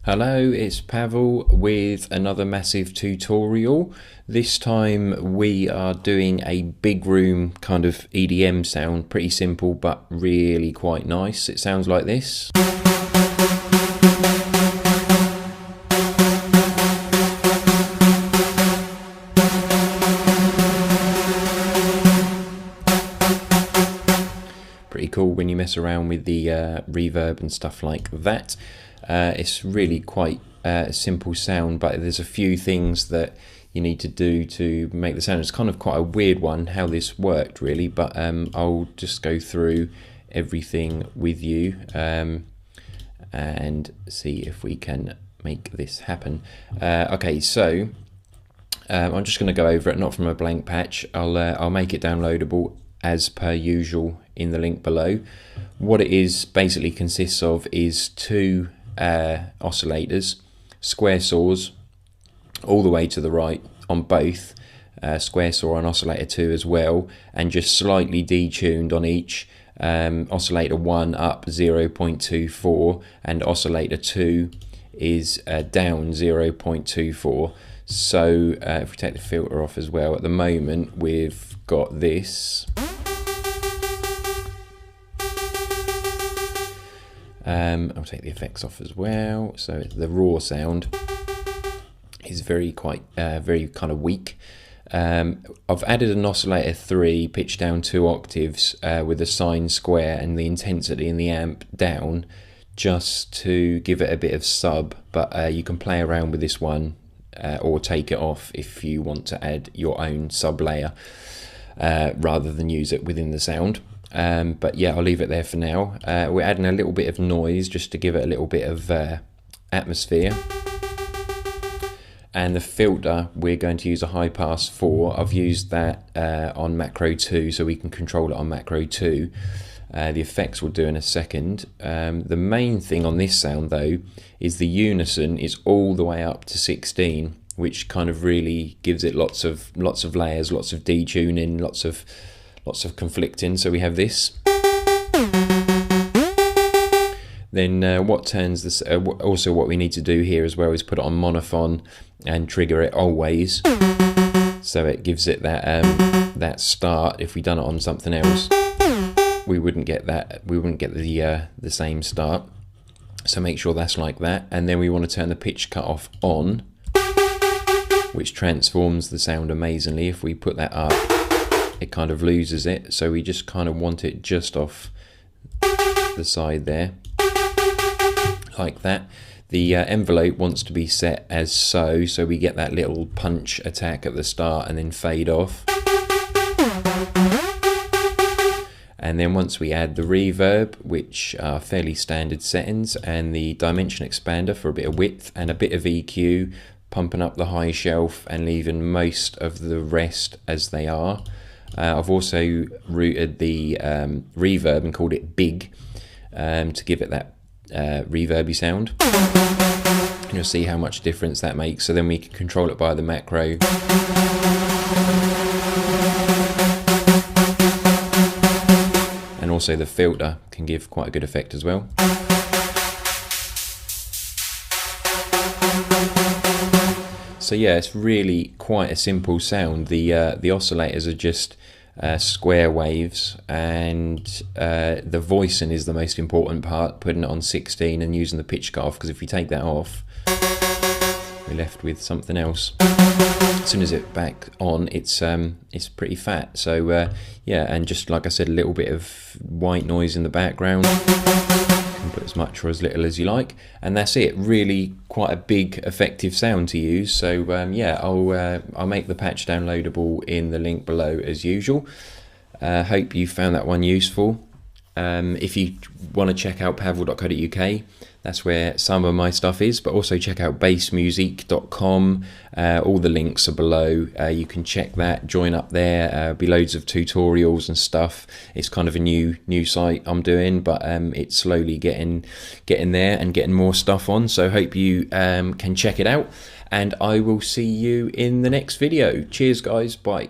Hello, it's Pavel with another massive tutorial. This time we are doing a big room kind of EDM sound, pretty simple but really quite nice. It sounds like this. Pretty cool when you mess around with the reverb and stuff like that. It's really quite a simple sound, but there's a few things that you need to do to make the sound. It's kind of quite a weird one how this worked really, but I'll just go through everything with you and see if we can make this happen. Okay, so I'm just going to go over it, not from a blank patch. I'll make it downloadable as per usual in the link below. What it is basically consists of is two oscillators, square saws all the way to the right on both, square saw on oscillator 2 as well, and just slightly detuned on each. Oscillator 1 up 0.24 and oscillator 2 is down 0.24. So if we take the filter off as well, at the moment we've got this. I'll take the effects off as well, so the raw sound is very kind of weak. I've added an oscillator 3 pitched down 2 octaves with a sine square and the intensity in the amp down, just to give it a bit of sub, but you can play around with this one or take it off if you want to add your own sub layer rather than use it within the sound. But yeah, I'll leave it there for now. We're adding a little bit of noise just to give it a little bit of atmosphere. And the filter, we're going to use a high pass 4. I've used that on macro 2, so we can control it on macro 2. The effects we'll do in a second. The main thing on this sound though is the unison is all the way up to 16, which kind of really gives it lots of layers, lots of detuning, lots of conflicting. So we have this. Then what turns this? Also, what we need to do here as well is put it on monophone and trigger it always, so it gives it that start. If we done it on something else, we wouldn't get that. We wouldn't get the same start. So make sure that's like that. And then we want to turn the pitch cutoff on, which transforms the sound amazingly. If we put that up, it kind of loses it, so we just kind of want it just off the side there, like that. The envelope wants to be set as so we get that little punch attack at the start and then fade off. And then once we add the reverb, which are fairly standard settings, and the dimension expander for a bit of width and a bit of EQ, pumping up the high shelf and leaving most of the rest as they are. I've also routed the reverb and called it big to give it that reverby sound. And you'll see how much difference that makes. So then we can control it by the macro. And also the filter can give quite a good effect as well. So yeah, it's really quite a simple sound. The oscillators are just square waves, and the voicing is the most important part, putting it on 16 and using the pitch cutoff, because if we take that off, we're left with something else. As soon as it's back on, it's pretty fat. So yeah, and just like I said, a little bit of white noise in the background. Put as much or as little as you like, and that's it. Really quite a big effective sound to use. So yeah, I'll make the patch downloadable in the link below as usual. Hope you found that one useful. If you want to check out pavel.co.uk, that's where some of my stuff is, but also check out bassmusic.com. All the links are below. You can check that, join up there. There'll be loads of tutorials and stuff. It's kind of a new site I'm doing, but it's slowly getting there and getting more stuff on. So hope you can check it out, and I will see you in the next video. Cheers guys, bye.